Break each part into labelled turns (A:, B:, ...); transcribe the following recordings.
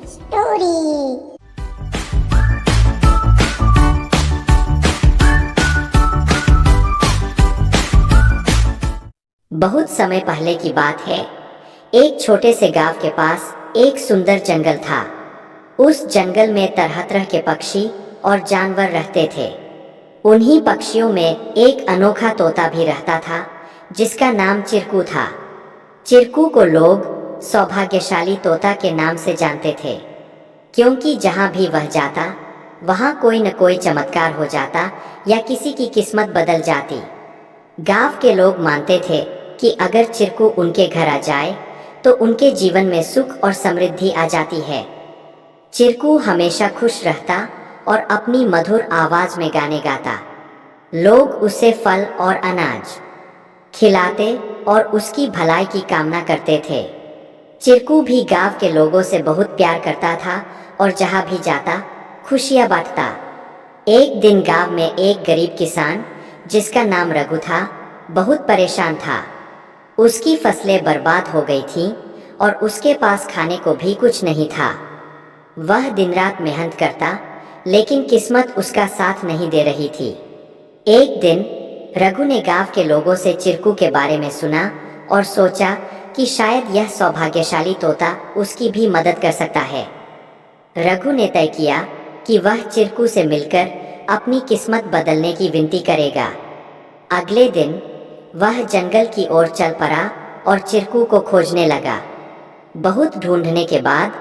A: Story. बहुत समय पहले की बात है। एक छोटे से गांव के पास एक सुंदर जंगल था। उस जंगल में तरह तरह के पक्षी और जानवर रहते थे। उन्हीं पक्षियों में एक अनोखा तोता भी रहता था जिसका नाम चिरकू था। चिरकू को लोग सौभाग्यशाली तोता के नाम से जानते थे, क्योंकि जहां भी वह जाता वहां कोई न कोई चमत्कार हो जाता या किसी की किस्मत बदल जाती। गांव के लोग मानते थे कि अगर चिरकू उनके घर आ जाए तो उनके जीवन में सुख और समृद्धि आ जाती है। चिरकू हमेशा खुश रहता और अपनी मधुर आवाज में गाने गाता। लोग उसे फल और अनाज खिलाते और उसकी भलाई की कामना करते थे। चिरकू भी गांव के लोगों से बहुत प्यार करता था और जहां भी जाता खुशियां बांटता। एक दिन गांव में एक गरीब किसान जिसका नाम रघु था बहुत परेशान था। उसकी फसलें बर्बाद हो गई थीं और उसके पास खाने को भी कुछ नहीं था। वह दिन रात मेहनत करता, लेकिन किस्मत उसका साथ नहीं दे रही थी। एक दिन रघु ने गांव के लोगों से चिरकू के बारे में सुना और सोचा कि शायद यह सौभाग्यशाली तोता उसकी भी मदद कर सकता है। रघु ने तय किया कि वह चिरकू से मिलकर अपनी किस्मत बदलने की विनती करेगा। अगले दिन वह जंगल की ओर चल पड़ा और चिरकू को खोजने लगा। बहुत ढूंढने के बाद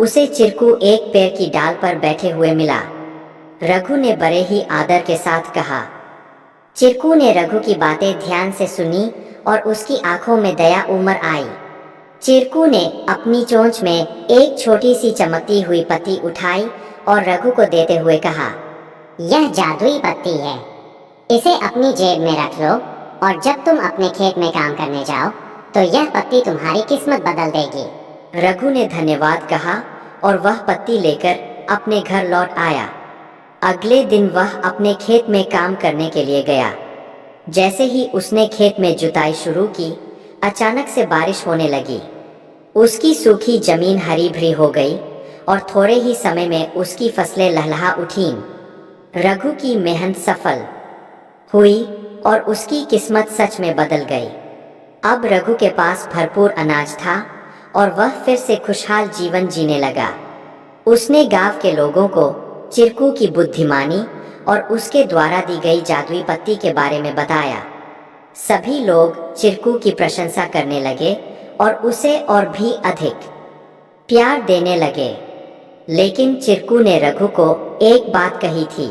A: उसे चिरकू एक पेड़ की डाल पर बैठे हुए मिला। रघु ने बड़े ही आदर के साथ कहा। चिरकू ने रघु की बातें ध्यान से सुनी और उसकी आंखों में दया उमड़ आई। चिरकू ने अपनी चोंच में एक छोटी सी चमकती हुई पत्ती उठाई और रघु को देते हुए कहा,
B: यह जादुई पत्ती है, इसे अपनी जेब में रख लो और जब तुम अपने खेत में काम करने जाओ तो यह पत्ती तुम्हारी किस्मत बदल देगी।
A: रघु ने धन्यवाद कहा और वह पत्ती लेकर अपने घर लौट आया। अगले दिन वह अपने खेत में काम करने के लिए गया। जैसे ही उसने खेत में जुताई शुरू की, अचानक से बारिश होने लगी। उसकी सूखी जमीन हरी भरी हो गई और थोड़े ही समय में उसकी फसलें लहलहा उठीं। रघु की मेहनत सफल हुई और उसकी किस्मत सच में बदल गई। अब रघु के पास भरपूर अनाज था और वह फिर से खुशहाल जीवन जीने लगा। उसने गांव के लोगों को चिरकू की बुद्धिमानी और उसके द्वारा दी गई जादुई पत्ती के बारे में बताया। सभी लोग चिरकू की प्रशंसा करने लगे और उसे और भी अधिक प्यार देने लगे। लेकिन चिरकू ने रघु को एक बात कही थी,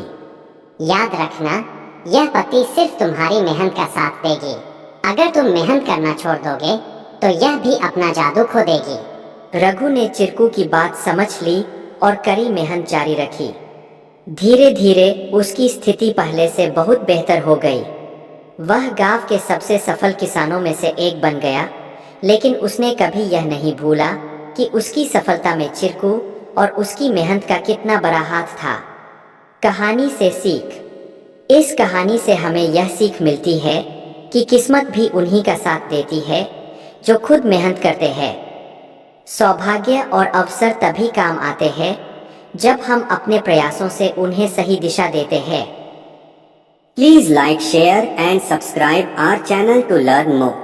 B: याद रखना, यह पत्ती सिर्फ तुम्हारी मेहनत का साथ देगी। अगर तुम मेहनत करना छोड़ दोगे तो यह भी अपना जादू खो देगी।
A: रघु ने चिरकू की बात समझ ली और कड़ी मेहनत जारी रखी। धीरे धीरे उसकी स्थिति पहले से बहुत बेहतर हो गई। वह गांव के सबसे सफल किसानों में से एक बन गया। लेकिन उसने कभी यह नहीं भूला कि उसकी सफलता में चिरकू और उसकी मेहनत का कितना बड़ा हाथ था। कहानी से सीख। इस कहानी से हमें यह सीख मिलती है कि किस्मत भी उन्हीं का साथ देती है जो खुद मेहनत करते हैं। सौभाग्य और अवसर तभी काम आते हैं जब हम अपने प्रयासों से उन्हें सही दिशा देते हैं।
C: Please like, share and subscribe our channel to learn more.